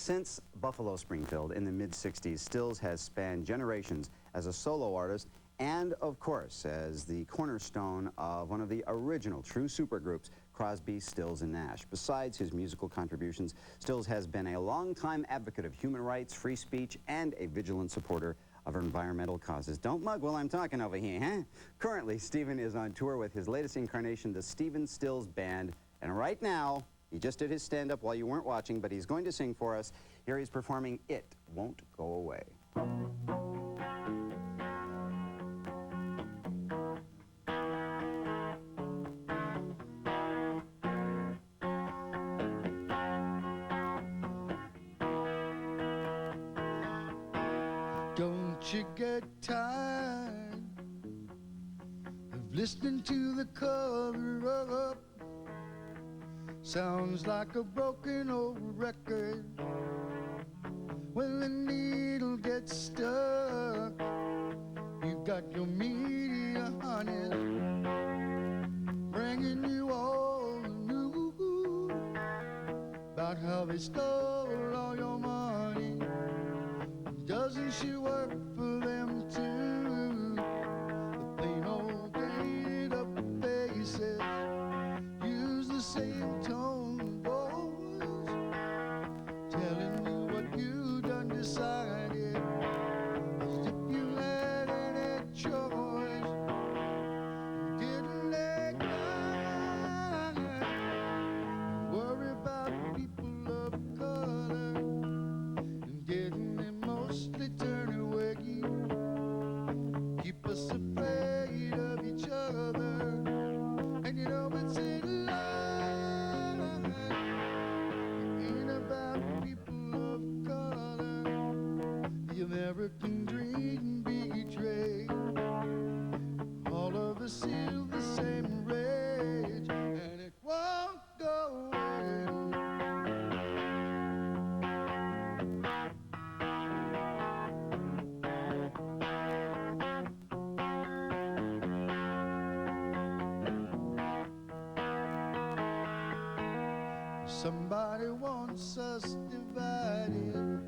Since Buffalo Springfield in the mid-60s, Stills has spanned generations as a solo artist and, of course, as the cornerstone of one of the original true supergroups, Crosby, Stills, and Nash. Besides his musical contributions, Stills has been a longtime advocate of human rights, free speech, and a vigilant supporter of environmental causes. Don't mug while I'm talking over here, huh? Currently, Stephen is on tour with his latest incarnation, the Stephen Stills Band, and right now, he just did his stand-up while you weren't watching, but he's going to sing for us. Here he's performing It Won't Go Away. Don't you get tired of listening to the cover-up? Sounds like a broken old record when the needle gets stuck. You got your media, honey, bringing you all the news about how they stole all your money. Doesn't she work for them too? The plain old painted up faces use the same tone of voice, telling you what you done decided, as if you had any choice. Didn't they cry, worry about people of color, and didn't they mostly turn away, keep us afraid of each other? And you know it's in love, it ain't about people of color. The American dream betrayed, all of us feel the same rage, and it won't go away. Somebody wants us divided,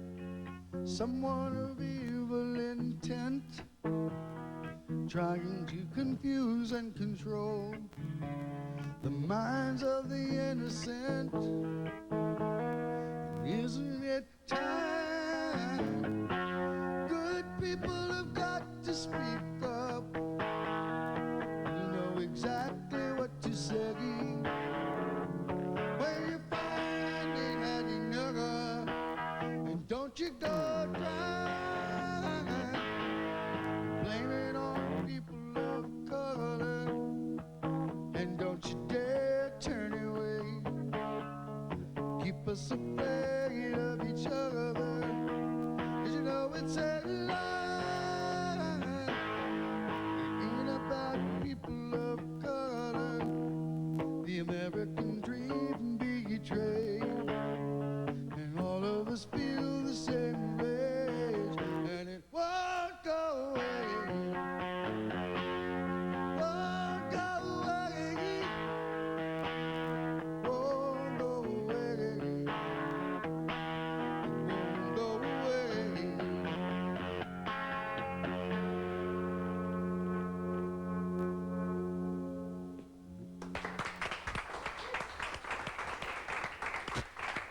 someone of evil intent, trying to confuse and control the minds of the innocent. Isn't it time? Good people have got to speak up. You know exactly what to say when you find it hanging over, and don't you go try blame it on people of color, and don't you dare turn away, keep us afraid of each other, 'cause you know it's a lie, it ain't about people of color. The American dream betrayed, and all of us feel the same rage, and it won't go away, won't go away, won't go away, it won't go away.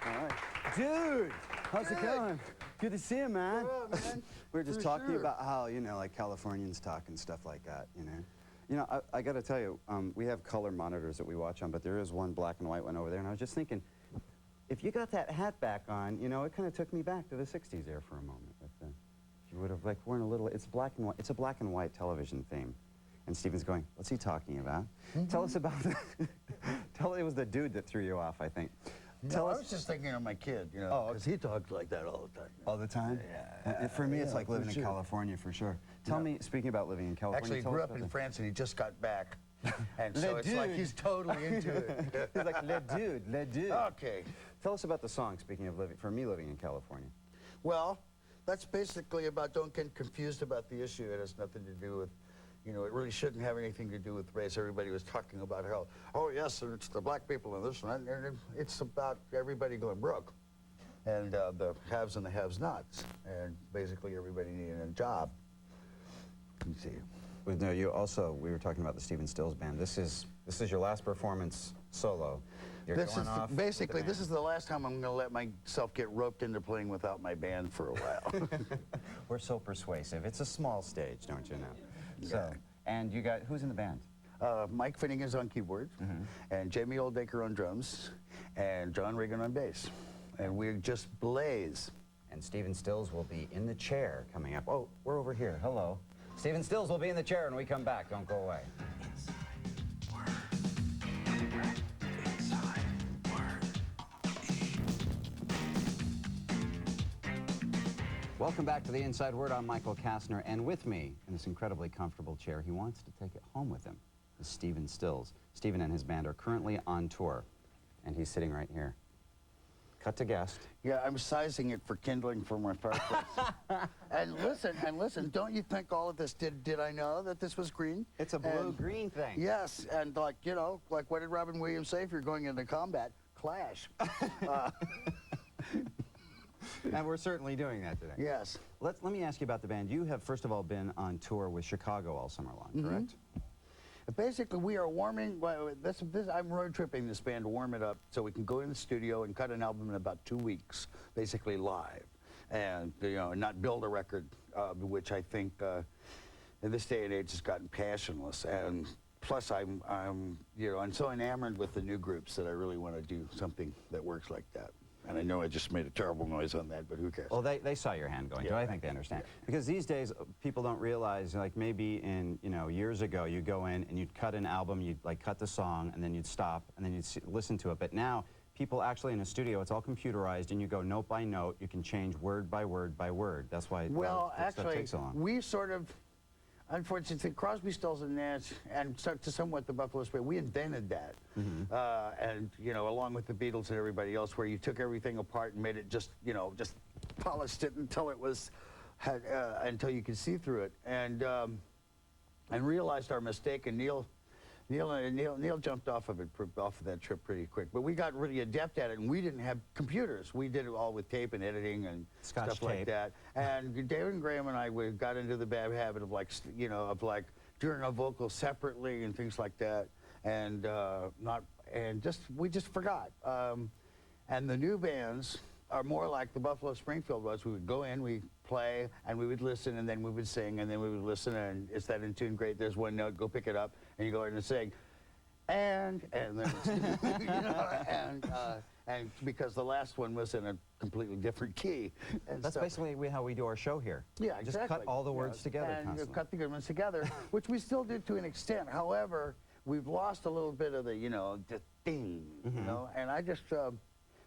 All right. Dude, how's it going? Good to see you, man. Good, man. We were just For talking sure. about how, you know, like Californians talk and stuff like that, you know. You know, I got to tell you, we have color monitors that we watch on, but there is one black and white one over there, and I was just thinking, if you got that hat back on, you know, it kind of took me back to the 60s there for a moment. With the, you would have, like, worn a little, it's black and white, it's a black and white television theme. And Stephen's going, what's he talking about? Tell us about, it was the dude that threw you off, I think. No, I was just thinking of my kid, you know, because he talks like that all the time. All the time? Yeah. And for me, it's like living in sure. California, for sure. Tell me, speaking about living in California, Actually, he tell grew us up about in the- France, and he just got back. And so Le it's like dude. he's totally into it. He's like, le dude, le dude. Okay. Tell us about the song, speaking of living, for me living in California. Well, that's basically about don't get confused about the issue. It has nothing to do with, you know, it really shouldn't have anything to do with race. Everybody was talking about how, oh yes, and it's the black people and this and that. And it's about everybody going broke. and the haves and the have-nots, and basically everybody needed a job. You see. Well, no, you also, we were talking about the Stephen Stills Band. This is your last performance solo. You're This going is off with basically the this is band. the last time I'm going to let myself get roped into playing without my band for a while. We're so persuasive. It's a small stage, don't you know? Yeah. So, and you got, who's in the band? Mike Finnegan's on keyboard, and Jamie Oldacre on drums, and John Regan on bass, and we just blaze. And Stephen Stills will be in the chair coming up. Oh, we're over here. Hello. Stephen Stills will be in the chair when we come back. Don't go away. Welcome back to the Inside Word. I'm Michael Kastner, and with me in this incredibly comfortable chair, he wants to take it home with him, is Stephen Stills. Stephen and his band are currently on tour, and he's sitting right here. Cut to guest. Yeah, I'm sizing it for kindling for my fireplace. and listen, don't you think all of this, did I know that this was green? It's a blue-green thing. Yes, and like, you know, like what did Robin Williams say if you're going into combat? Clash. And we're certainly doing that today. Yes. Let me ask you about the band. You have, first of all, been on tour with Chicago all summer long, correct? Basically, we are warming, I'm road tripping this band to warm it up so we can go in the studio and cut an album in about 2 weeks, basically live. And, you know, not build a record, which I think in this day and age has gotten passionless. And plus, I'm so enamored with the new groups that I really want to do something that works like that. And I know I just made a terrible noise on that, but who cares? Well, they saw your hand going, Yeah, too. I think they understand. Because these days, people don't realize, like maybe in, years ago, you go in and you'd cut an album, you'd like cut the song, and then you'd stop, and then you'd listen to it. But now, people actually in a studio, it's all computerized, and you go note by note, you can change word by word by word. That's why Well, that stuff actually, takes so long. we sort of, unfortunately, Crosby, Stills, and Nash, and to somewhat the Buffalo Spring, we invented that. And, along with the Beatles and everybody else, where you took everything apart and made it just polished it until it was, until you could see through it. And realized our mistake, and Neil jumped off of that trip pretty quick. But we got really adept at it, and we didn't have computers. We did it all with tape and editing and Scotch stuff like tape. that. And David and Graham and I, we got into the bad habit of doing our vocals separately and things like that, and we just forgot. And the new bands are more like the Buffalo Springfield was. We would go in, we play, and we would listen, and then we would sing, and then we would listen, and is that in tune? Great. There's one note. Go pick it up, and you go in and sing, and then it's, and because the last one was in a completely different key. And That's so, basically how we do our show here. yeah, Just exactly. cut all the words together and constantly. cut the good ones together, which we still do to an extent. However, we've lost a little bit of the, the thing, and I just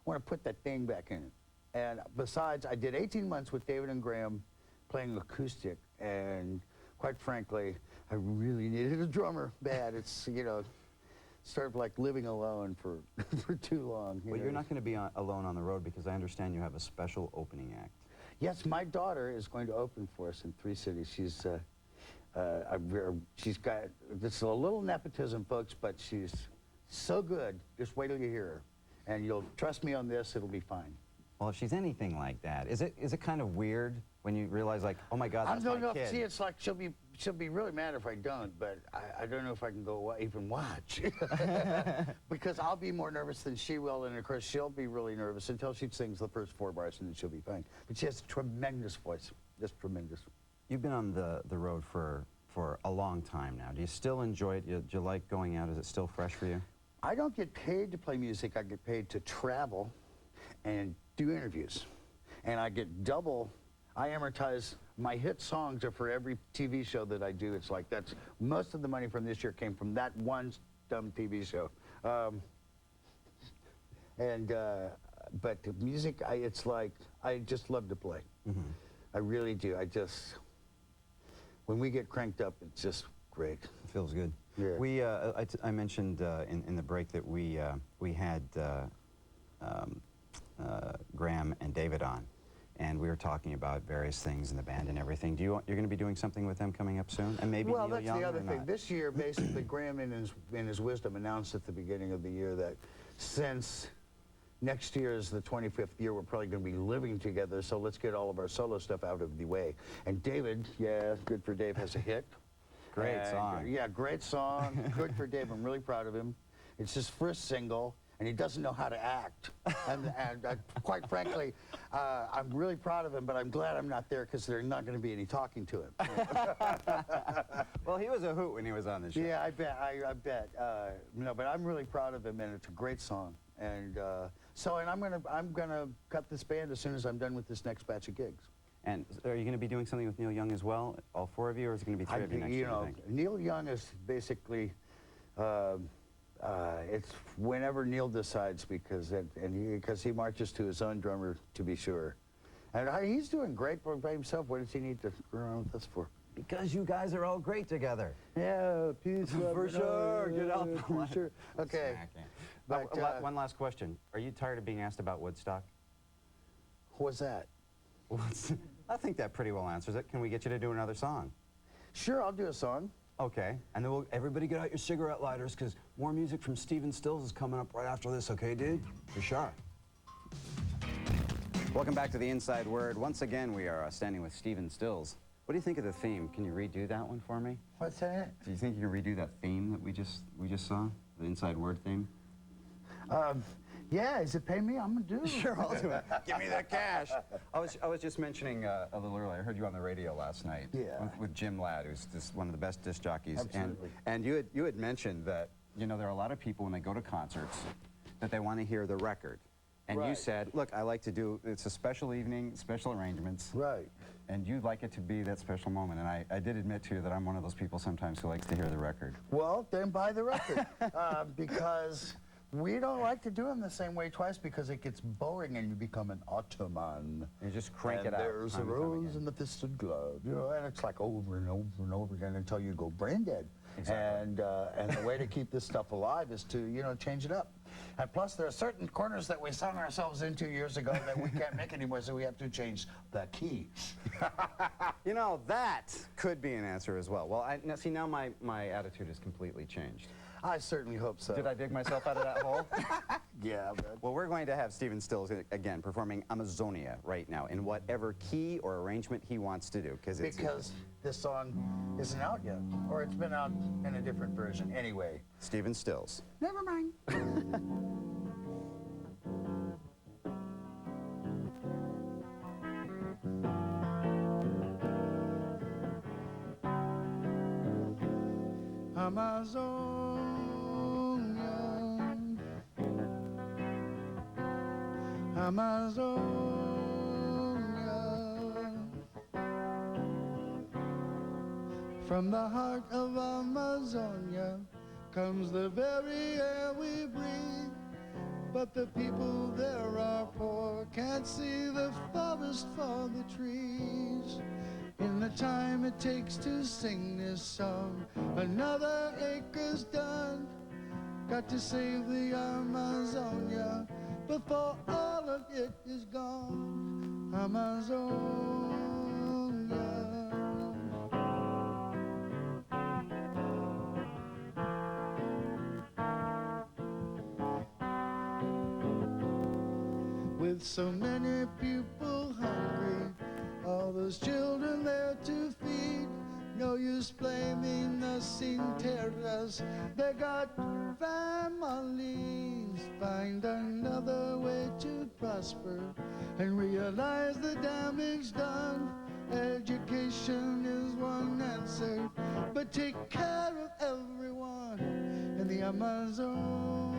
want to put that thing back in it. And besides, I did 18 months with David and Graham playing acoustic, and quite frankly, I really needed a drummer bad. It's, sort of like living alone for too long. Well, you're not going to be alone on the road, because I understand you have a special opening act. Yes, my daughter is going to open for us in 3 cities. She's got, this is a little nepotism, folks, but she's so good. Just wait till you hear her. And you'll trust me on this, it'll be fine. Well, if she's anything like that, is it kind of weird when you realize, like, oh my God, that's my kid? See, it's like she'll be really mad if I don't, but I don't know if I can go even watch. Because I'll be more nervous than she will, and of course she'll be really nervous until she sings the first 4 bars, and then she'll be fine. But she has a tremendous voice, just tremendous. You've been on the road for a long time now. Do you still enjoy it? Do you like going out? Is it still fresh for you? I don't get paid to play music. I get paid to travel and do interviews. And I get double. I amortize my hit songs are for every TV show that I do. It's like that's most of the money from this year came from that one dumb TV show. But the music, it's like I just love to play. I really do. When we get cranked up, it's just great. It feels good. Yeah. We, I mentioned in the break that we had Graham and David on, and we were talking about various things in the band and everything. You're going to be doing something with them coming up soon, and maybe Well, Neil that's Young the other or thing. not? This year, basically, Graham, in his wisdom, announced at the beginning of the year that since next year is the 25th year. We're probably going to be living together, so let's get all of our solo stuff out of the way. And David, yeah, Good for Dave has a hit. Great And, song. Yeah, great song. Good for Dave. I'm really proud of him. It's his first single, and he doesn't know how to act. And quite frankly, I'm really proud of him, but I'm glad I'm not there because there's not going to be any talking to him. Well, he was a hoot when he was on the show. Yeah, I bet. I bet. No, but I'm really proud of him, and it's a great song. And and I'm gonna cut this band as soon as I'm done with this next batch of gigs. And are you going to be doing something with Neil Young as well, all four of you, or is it going to be three of you next year, you think? Neil Young is basically, it's whenever Neil decides because he marches to his own drummer, to be sure. And he's doing great by himself. What does he need to run around with us for? Because you guys are all great together. Yeah, peace, love, For and sure, get out the for line. sure. Okay. But, One last question. Are you tired of being asked about Woodstock? what's that? I think that pretty well answers it. Can we get you to do another song? Sure, I'll do a song. Okay. And then everybody get out your cigarette lighters, because more music from Stephen Stills is coming up right after this, okay, dude? For sure. Welcome back to The Inside Word. Once again, we are standing with Stephen Stills. What do you think of the theme? Can you redo that one for me? What's that? Do you think you can redo that theme that we just saw? The Inside Word theme? Yeah, is it pay me? I'm gonna do it. Sure, I'll do it. Give me that cash. I was just mentioning a little earlier. I heard you on the radio last night. Yeah. With Jim Ladd, who's just one of the best disc jockeys. Absolutely. And you had mentioned that there are a lot of people when they go to concerts that they want to hear the record. And you Right. said, look, I like to do, it's a special evening, special arrangements. Right. And you'd like it to be that special moment. And I did admit to you that I'm one of those people sometimes who likes to hear the record. Well, then buy the record. Because we don't like to do them the same way twice because it gets boring and you become an automan. You just crank and it out. There's a time and time rose again. in the fisted glove, and it's like over and over and over again until you go brain dead. Exactly. And the way to keep this stuff alive is to change it up. And plus, there are certain corners that we sung ourselves into years ago that we can't make anymore, so we have to change the key. That could be an answer as well. Well, now my attitude has completely changed. I certainly hope so. Did I dig myself out of that hole? Yeah, man. Well, we're going to have Stephen Stills again performing Amazonia right now in whatever key or arrangement he wants to do. Because this song isn't out yet, or it's been out in a different version. Anyway, Stephen Stills. never mind. Amazonia, Amazonia. From the heart of Amazonia comes the very air we breathe. But the people there are poor, can't see the forest for the trees. In the time it takes to sing this song, another acre's done. Got to save the Amazonia before all of it is gone. Amazonia. With so many people hungry, all those children there to feed. No use blaming the sin terrors, they got families. Find another way to prosper and realize the damage done. Education is one answer, but take care of everyone in the Amazonia.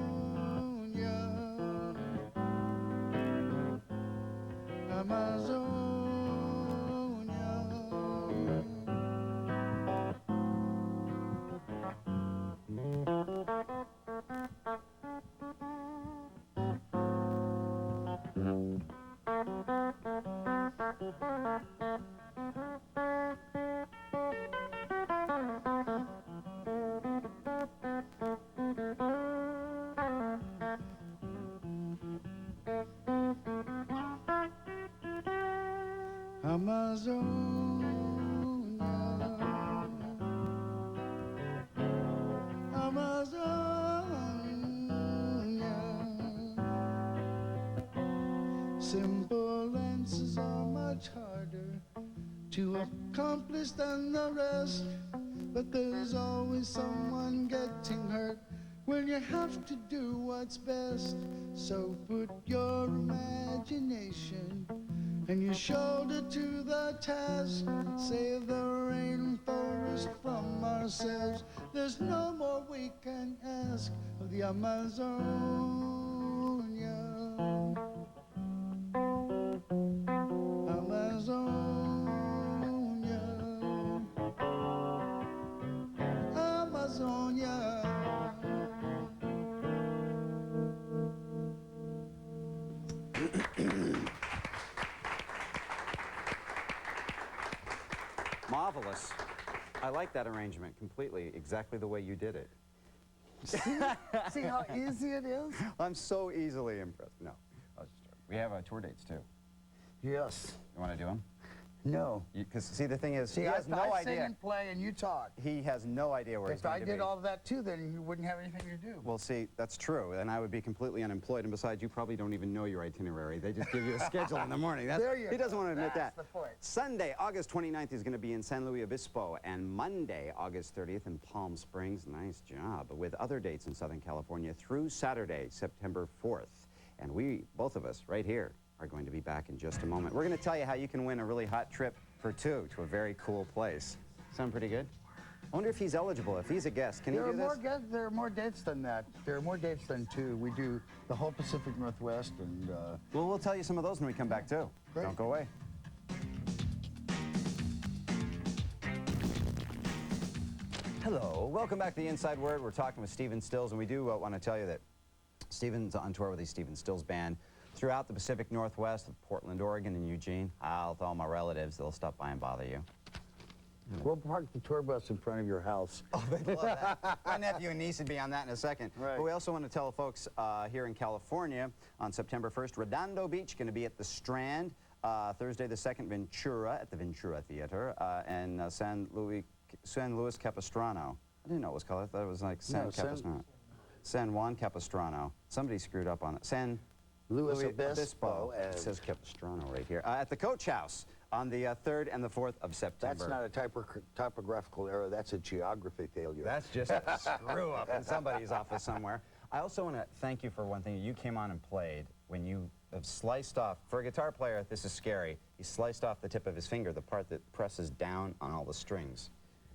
Amazonia. Amazonia. much harder to accomplish than the rest. But there's always someone getting hurt when you have to do what's best. So put your imagination and your shoulder to the task. Save the rainforest from ourselves. There's no more we can ask of the Amazonia. Amazonia. Amazonia. Marvelous. I like that arrangement completely, exactly the way you did it. See how easy it is? I'm so easily impressed. No, we have tour dates too. Yes. You want to do them? No. Because see, the thing is, See, he has no I sing idea. and play and you talk. He has no idea where he's If going I to did be. all of that too, then you wouldn't have anything to do. Well, see, that's true, and I would be completely unemployed. And besides, you probably don't even know your itinerary. They just give you a schedule in the morning. There you He doesn't go. want to admit That's that. the point. Sunday, August 29th, is going to be in San Luis Obispo, and Monday, August 30th, in Palm Springs. Nice job. With other dates in Southern California through Saturday, September 4th. And we, both of us, right here, are going to be back in just a moment. We're going to tell you how you can win a really hot trip for two to a very cool place. Sound pretty good? I wonder if he's eligible. If he's a guest, can he do this? There are more dates than that. There are more dates than two. We do the whole Pacific Northwest and... Well, we'll tell you some of those when we come back, too. Great. Don't go away. Hello. Welcome back to The Inside Word. We're talking with Stephen Stills, and we do want to tell you that Stephen's on tour with the Stephen Stills Band throughout the Pacific Northwest, Portland, Oregon, and Eugene. I'll tell my relatives. They'll stop by and bother you. We'll park the tour bus in front of your house. Oh, they'd love that. My nephew and niece would be on that in a second. Right. But we also want to tell folks here in California on September 1st, Redondo Beach, going to be at the Strand. Thursday the 2nd, Ventura at the Ventura Theater, and San Luis Capistrano. I didn't know it was called. I thought it was like San Capistrano. San Juan Capistrano. Somebody screwed up on it. San Luis Obispo. It says Capistrano right here. At the Coach House on the 3rd and the 4th of September. That's not a typographical error. That's a geography failure. That's just a screw up in somebody's office somewhere. I also want to thank you for one thing. You came on and played when you have sliced off, for a guitar player, this is scary. He sliced off the tip of his finger, the part that presses down on all the strings.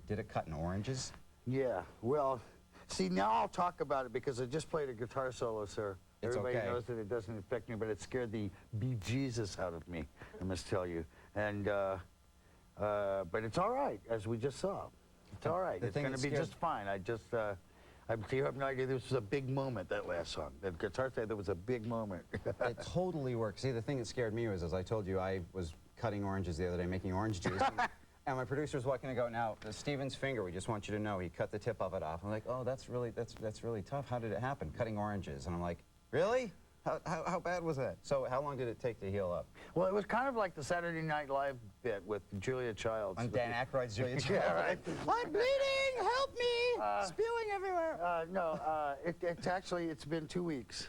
Did it cut in oranges? Yeah, well, see, now I'll talk about it because I just played a guitar solo, sir. It's Everybody okay. knows that it doesn't affect me, but it scared the bejesus out of me, I must tell you. And, but it's all right, as we just saw. It's all right. The It's thing going to that be scared- just fine. You have no idea, this was a big moment, that last song. That guitar player, that was a big moment. It totally worked. See, the thing that scared me was, as I told you, I was cutting oranges the other day, making orange juice. And my producer was walking to go, now, Steven's finger, we just want you to know, he cut the tip of it off. I'm like, oh, that's really tough. How did it happen? Cutting oranges. And I'm like, really? How bad was that? So how long did it take to heal up? Well, it was kind of like the Saturday Night Live bit with Julia Childs. On Dan Aykroyd's Julia Yeah, Child. right. I'm bleeding! Help me! Spewing everywhere! No, it's been 2 weeks.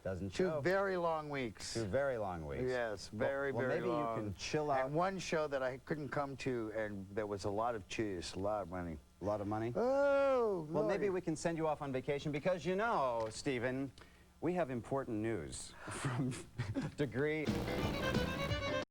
Doesn't 2 show. very long weeks. 2 very long weeks. Yes, very, well, very maybe long. you can chill out. And one show that I couldn't come to, and there was a lot of cheese, a lot of money. A lot of money? Oh, Well, maybe Lordy. we can send you off on vacation because, you know, Stephen, we have important news from Degree.